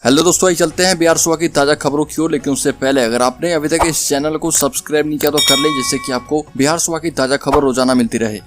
Hello दोस्तों, आइए चलते हैं बिहार सुबह की ताजा खबरों की ओर। लेकिन उससे पहले अगर आपने अभी तक इस चैनल को सब्सक्राइब नहीं किया तो कर लें, जिससे कि आपको बिहार सुबह की ताजा खबर रोजाना मिलती रहे।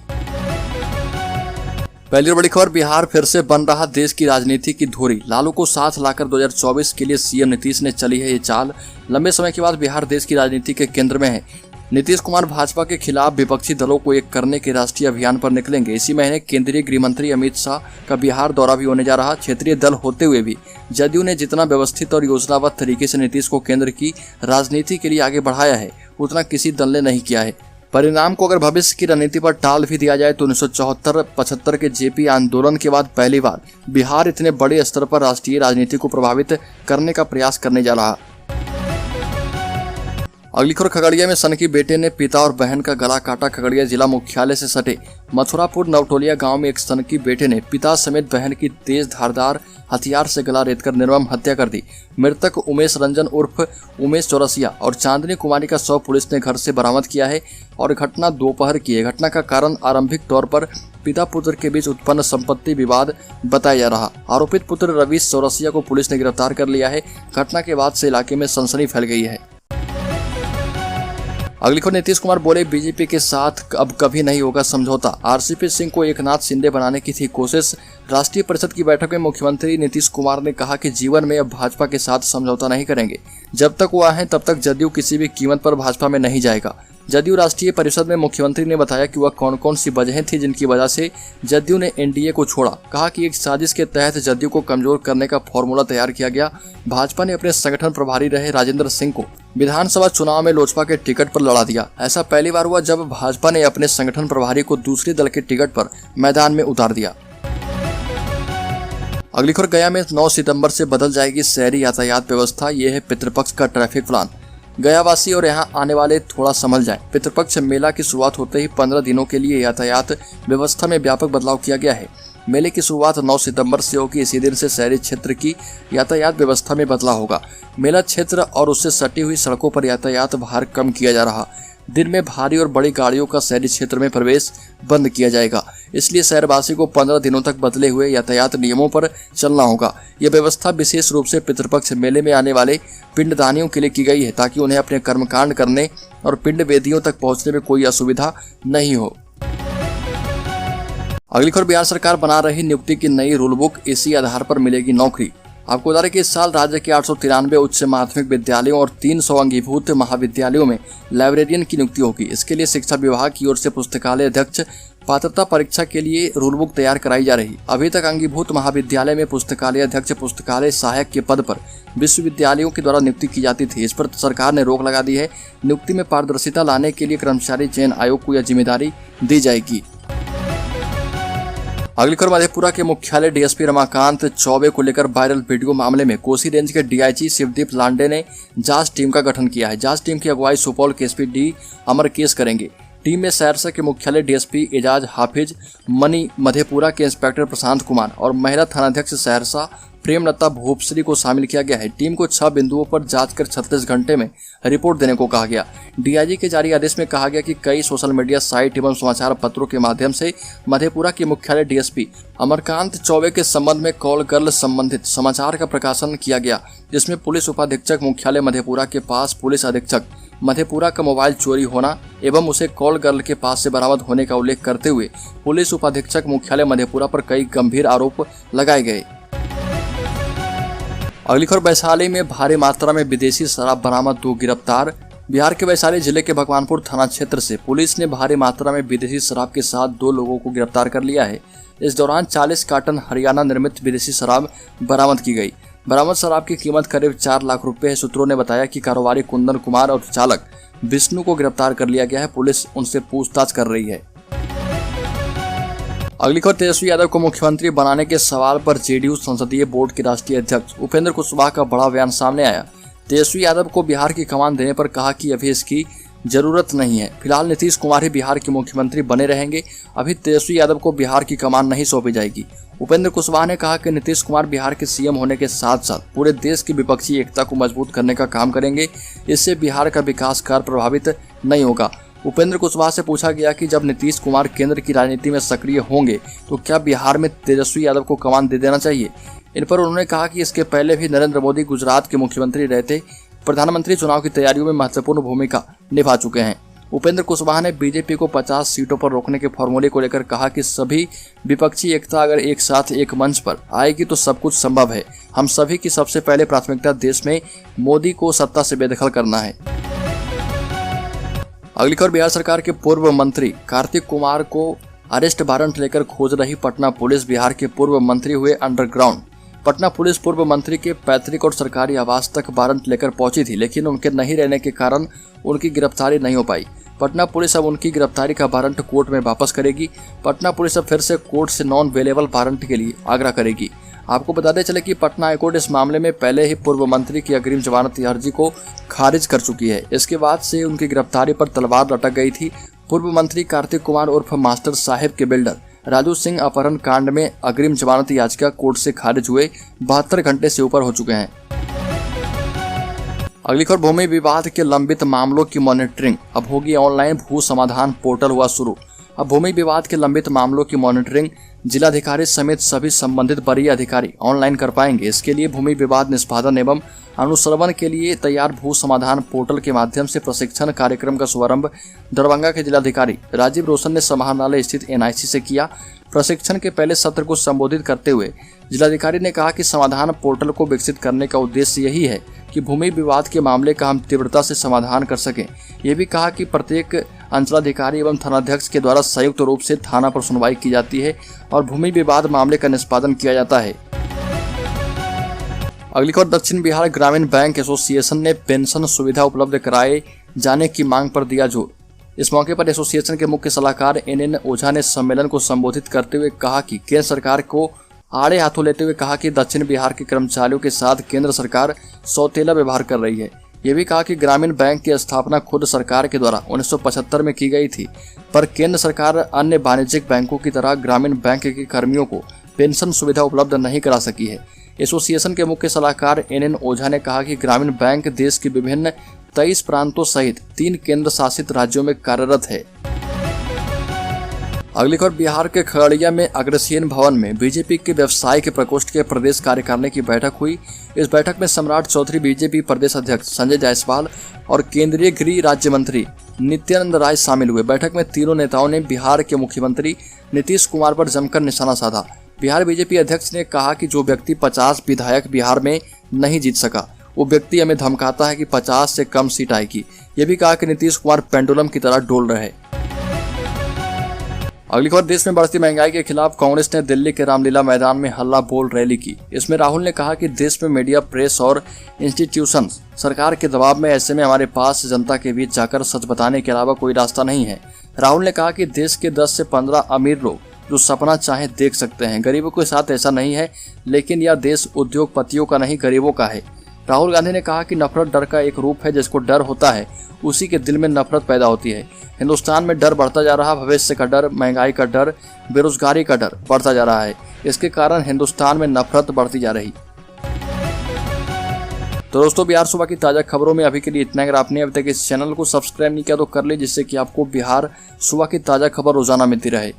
पहली और बड़ी खबर, बिहार फिर से बन रहा देश की राजनीति की धुरी। लालू को साथ लाकर 2024 के लिए सीएम नीतीश ने चली है ये चाल। लंबे समय के बाद बिहार देश की राजनीति के केंद्र में है। नीतीश कुमार भाजपा के खिलाफ विपक्षी दलों को एक करने के राष्ट्रीय अभियान पर निकलेंगे। इसी महीने केंद्रीय गृह मंत्री अमित शाह का बिहार दौरा भी होने जा रहा। क्षेत्रीय दल होते हुए भी जदयू ने जितना व्यवस्थित और योजनाबद्ध तरीके से नीतीश को केंद्र की राजनीति के लिए आगे बढ़ाया है, उतना किसी दल ने नहीं किया है। परिणाम को अगर भविष्य की रणनीति पर टाल भी दिया जाए तो 1974-75 के जेपी आंदोलन के बाद पहली बार बिहार इतने बड़े स्तर पर राष्ट्रीय राजनीति को प्रभावित करने का प्रयास करने जा रहा। अगली खबर, खगड़िया में सन की बेटे ने पिता और बहन का गला काटा। खगड़िया जिला मुख्यालय से सटे मथुरापुर नवटोलिया गांव में एक सन की बेटे ने पिता समेत बहन की तेज धारदार हथियार से गला रेतकर निर्मम हत्या कर दी। मृतक उमेश रंजन उर्फ उमेश चौरसिया और चांदनी कुमारी का शव पुलिस ने घर से बरामद किया है और घटना दोपहर की है। घटना का कारण आरंभिक तौर पर पिता पुत्र के बीच उत्पन्न संपत्ति विवाद बताया जा रहा। आरोपित पुत्र रवीश चौरसिया को पुलिस ने गिरफ्तार कर लिया है। घटना के बाद से इलाके में सनसनी फैल गई है। अगली खबर, नीतीश कुमार बोले बीजेपी के साथ अब कभी नहीं होगा समझौता। आरसीपी सिंह को एकनाथ शिंदे बनाने की थी कोशिश। राष्ट्रीय परिषद की बैठक में मुख्यमंत्री नीतीश कुमार ने कहा कि जीवन में अब भाजपा के साथ समझौता नहीं करेंगे। जब तक वो आए तब तक जदयू किसी भी कीमत पर भाजपा में नहीं जाएगा। जदयू राष्ट्रीय परिषद में मुख्यमंत्री ने बताया कि वह कौन कौन सी वजहें थी जिनकी वजह से जदयू ने एनडीए को छोड़ा। कहा कि एक साजिश के तहत जदयू को कमजोर करने का फॉर्मूला तैयार किया गया। भाजपा ने अपने संगठन प्रभारी रहे राजेंद्र सिंह को विधानसभा चुनाव में लोजपा के टिकट पर लड़ा दिया। ऐसा पहली बार हुआ जब भाजपा ने अपने संगठन प्रभारी को दूसरे दल के टिकट पर मैदान में उतार दिया। अगली खबर, गया में 9 सितंबर से बदल जाएगी शहरी यातायात व्यवस्था। ये है पितृपक्ष का ट्रैफिक प्लान। गयावासी और यहाँ आने वाले थोड़ा संभल जाएं। पितृपक्ष मेला की शुरुआत होते ही 15 दिनों के लिए यातायात व्यवस्था में व्यापक बदलाव किया गया है। मेले की शुरुआत 9 सितंबर से होगी। इसी दिन से शहरी क्षेत्र की यातायात व्यवस्था में बदलाव होगा। मेला क्षेत्र और उससे सटी हुई सड़कों पर यातायात भार कम किया जा रहा। दिन में भारी और बड़ी गाड़ियों का शहरी क्षेत्र में प्रवेश बंद किया जाएगा। इसलिए शहरवासी को 15 दिनों तक बदले हुए यातायात नियमों पर चलना होगा। यह व्यवस्था विशेष रूप से पितृपक्ष मेले में आने वाले पिंडदानियों के लिए की गई है, ताकि उन्हें अपने कर्मकांड करने और पिंड वेदियों तक पहुंचने में कोई असुविधा नहीं हो। अगली खबर, बिहार सरकार बना रही नियुक्ति की नई रूल बुक। इसी आधार पर मिलेगी नौकरी। आपको बता दें कि इस साल राज्य के 893 उच्च माध्यमिक विद्यालयों और 300 अंगीभूत महाविद्यालयों में लाइब्रेरियन की नियुक्ति होगी। इसके लिए शिक्षा विभाग की ओर से पुस्तकालय अध्यक्ष पात्रता परीक्षा के लिए रूल बुक तैयार कराई जा रही। अभी तक अंगीभूत महाविद्यालय में पुस्तकालय अध्यक्ष, पुस्तकालय सहायक के पद पर विश्वविद्यालयों के द्वारा नियुक्ति की जाती थी। इस पर सरकार ने रोक लगा दी है। नियुक्ति में पारदर्शिता लाने के लिए कर्मचारी चयन आयोग को यह जिम्मेदारी दी जाएगी। अगली खबर, मधेपुरा के मुख्यालय डीएसपी रमाकांत चौबे को लेकर वायरल वीडियो मामले में कोसी रेंज के डीआईजी शिवदीप लांडे ने जांच टीम का गठन किया है। जांच टीम की अगुवाई सुपौल के एसपी डी अमरकेश करेंगे। टीम में सहरसा के मुख्यालय डीएसपी एजाज हाफिज मनी, मधेपुरा के इंस्पेक्टर प्रशांत कुमार और महिला थानाध्यक्ष सहरसा प्रेमलता भूपश्री को शामिल किया गया है। टीम को 6 बिंदुओं पर जांच कर 36 घंटे में रिपोर्ट देने को कहा गया। डीआईजी के जारी आदेश में कहा गया कि कई सोशल मीडिया साइट एवं समाचार पत्रों के माध्यम से मधेपुरा के मुख्यालय डीएसपी अमरकांत चौबे के संबंध में कॉल गर्ल संबंधित समाचार का प्रकाशन किया गया, जिसमें पुलिस उपाधीक्षक मुख्यालय मधेपुरा के पास पुलिस अधीक्षक मधेपुरा का मोबाइल चोरी होना एवं उसे कॉल गर्ल के पास से बरामद होने का उल्लेख करते हुए पुलिस उपाधीक्षक मुख्यालय मधेपुरा पर कई गंभीर आरोप लगाए गए। अगली खबर, वैशाली में भारी मात्रा में विदेशी शराब बरामद, 2 गिरफ्तार। बिहार के वैशाली जिले के भगवानपुर थाना क्षेत्र से पुलिस ने भारी मात्रा में विदेशी शराब के साथ 2 लोगों को गिरफ्तार कर लिया है। इस दौरान 40 कार्टन हरियाणा निर्मित विदेशी शराब बरामद की गई। बरामद शराब की कीमत करीब 4 लाख रुपए है। सूत्रों ने बताया कि कारोबारी कुंदन कुमार और चालक विष्णु को गिरफ्तार कर लिया गया है। पुलिस उनसे पूछताछ कर रही है। अगली खबर, तेजस्वी यादव को मुख्यमंत्री बनाने के सवाल पर जेडीयू संसदीय बोर्ड के राष्ट्रीय अध्यक्ष उपेंद्र कुशवाहा का बड़ा बयान सामने आया। तेजस्वी यादव को बिहार की कमान देने पर कहा कि अभी इसकी जरूरत नहीं है। फिलहाल नीतीश कुमार ही बिहार के मुख्यमंत्री बने रहेंगे। अभी तेजस्वी यादव को बिहार की कमान नहीं सौंपी जाएगी। उपेंद्र कुशवाहा ने कहा कि नीतीश कुमार बिहार के सीएम होने के साथ साथ पूरे देश की विपक्षी एकता को मजबूत करने का काम करेंगे। इससे बिहार का विकास कार्य प्रभावित नहीं होगा। उपेंद्र कुशवाहा से पूछा गया कि जब नीतीश कुमार केंद्र की राजनीति में सक्रिय होंगे तो क्या बिहार में तेजस्वी यादव को कमान दे देना चाहिए। इन पर उन्होंने कहा कि इसके पहले भी नरेंद्र मोदी गुजरात के मुख्यमंत्री रहते प्रधानमंत्री चुनाव की तैयारियों में महत्वपूर्ण भूमिका निभा चुके हैं। उपेंद्र कुशवाहा ने बीजेपी को 50 सीटों पर रोकने के फॉर्मूले को लेकर कहा कि सभी विपक्षी एकता अगर एक साथ एक मंच पर आएगी तो सब कुछ संभव है। हम सभी की सबसे पहले प्राथमिकता देश में मोदी को सत्ता से बेदखल करना है। अगली खबर, बिहार सरकार के पूर्व मंत्री कार्तिक कुमार को अरेस्ट वारंट लेकर खोज रही पटना पुलिस। बिहार के पूर्व मंत्री हुए अंडरग्राउंड। पटना पुलिस पूर्व मंत्री के पैतृक और सरकारी आवास तक वारंट लेकर पहुंची थी, लेकिन उनके नहीं रहने के कारण उनकी गिरफ्तारी नहीं हो पाई। पटना पुलिस अब उनकी गिरफ्तारी का वारंट कोर्ट में वापस करेगी। पटना पुलिस अब फिर से कोर्ट से नॉन अवेलेबल वारंट के लिए आग्रह करेगी। आपको बताते चले कि पटना हाईकोर्ट इस मामले में पहले ही पूर्व मंत्री की अग्रिम जमानत अर्जी को खारिज कर चुकी है। इसके बाद से उनकी गिरफ्तारी पर तलवार लटक गई थी। पूर्व मंत्री कार्तिक कुमार उर्फ मास्टर साहेब के बिल्डर राजू सिंह अपहरण कांड में अग्रिम जमानत याचिका कोर्ट से खारिज हुए 72 घंटे से ऊपर हो चुके हैं। अगली खबर, भूमि विवाद के लंबित मामलों की मॉनिटरिंग अब होगी ऑनलाइन। भू समाधान पोर्टल हुआ शुरू। अब भूमि विवाद के लंबित मामलों की मॉनिटरिंग जिलाधिकारी समेत सभी संबंधित वरीय अधिकारी ऑनलाइन कर पाएंगे। इसके लिए भूमि विवाद निष्पादन एवं अनुश्रवण के लिए तैयार भू समाधान पोर्टल के माध्यम से प्रशिक्षण कार्यक्रम का शुभारंभ दरभंगा के जिलाधिकारी राजीव रोशन ने समाहरणालय स्थित NIC से किया। प्रशिक्षण के पहले सत्र को संबोधित करते हुए जिलाधिकारी ने कहा कि समाधान पोर्टल को विकसित करने का उद्देश्य यही है कि भूमि विवाद के मामले का हम तीव्रता से समाधान कर सकें। ये भी कहा कि प्रत्येक अंचलाधिकारी एवं थानाध्यक्ष के द्वारा संयुक्त रूप से थाना पर सुनवाई की जाती है और भूमि विवाद मामले का निष्पादन किया जाता है। अगली खबर, दक्षिण बिहार ग्रामीण बैंक एसोसिएशन ने पेंशन सुविधा उपलब्ध कराए जाने की मांग पर दिया जोर। इस मौके पर एसोसिएशन के मुख्य सलाहकार NN ओझा ने सम्मेलन को संबोधित करते हुए कहा कि केंद्र सरकार को आड़े हाथों लेते हुए कहा कि दक्षिण बिहार के कर्मचारियों के साथ केंद्र सरकार सौतेला व्यवहार कर रही है। ये भी कहा कि ग्रामीण बैंक की स्थापना खुद सरकार के द्वारा 1975 में की गई थी, पर केंद्र सरकार अन्य वाणिज्यिक बैंकों की तरह ग्रामीण बैंक के कर्मियों को पेंशन सुविधा उपलब्ध नहीं करा सकी है। एसोसिएशन के मुख्य सलाहकार NN ओझा ने कहा कि ग्रामीण बैंक देश के विभिन्न 23 प्रांतों सहित 3 केंद्र शासित राज्यों में कार्यरत है। अगली खबर, बिहार के खगड़िया में अग्रसेन भवन में बीजेपी के व्यवसायिक प्रकोष्ठ के प्रदेश कार्यकारिणी की बैठक हुई। इस बैठक में सम्राट चौधरी, बीजेपी प्रदेश अध्यक्ष संजय जायसवाल और केंद्रीय गृह राज्य मंत्री नित्यानंद राय शामिल हुए। बैठक में तीनों नेताओं ने बिहार के मुख्यमंत्री नीतीश कुमार पर जमकर निशाना साधा। बिहार बीजेपी अध्यक्ष ने कहा कि जो व्यक्ति 50 विधायक बिहार में नहीं जीत सका, वो व्यक्ति हमें धमकाता है कि 50 से कम सीट आएगी। ये भी कहा कि नीतीश कुमार पेंडुलम की तरह डोल रहे। अगली खबर, देश में बढ़ती महंगाई के खिलाफ कांग्रेस ने दिल्ली के रामलीला मैदान में हल्ला बोल रैली की। इसमें राहुल ने कहा कि देश में मीडिया, प्रेस और इंस्टीट्यूशन सरकार के दबाव में, ऐसे में हमारे पास जनता के बीच जाकर सच बताने के अलावा कोई रास्ता नहीं है। राहुल ने कहा कि देश के 10 से 15 अमीर लोग जो सपना चाहे देख सकते हैं, गरीबों के साथ ऐसा नहीं है, लेकिन यह देश उद्योगपतियों का नहीं गरीबों का है। राहुल गांधी ने कहा कि नफरत डर का एक रूप है। जिसको डर होता है उसी के दिल में नफरत पैदा होती है। हिंदुस्तान में डर बढ़ता जा रहा, भविष्य का डर, महंगाई का डर, बेरोजगारी का डर बढ़ता जा रहा है। इसके कारण हिंदुस्तान में नफरत बढ़ती जा रही। तो दोस्तों, बिहार सुबह की ताज़ा खबरों में अभी के लिए इतना। अगर आपने अभी तक इस चैनल को सब्सक्राइब नहीं किया तो कर ले, जिससे कि आपको बिहार सुबह की ताज़ा खबर रोजाना मिलती रहे।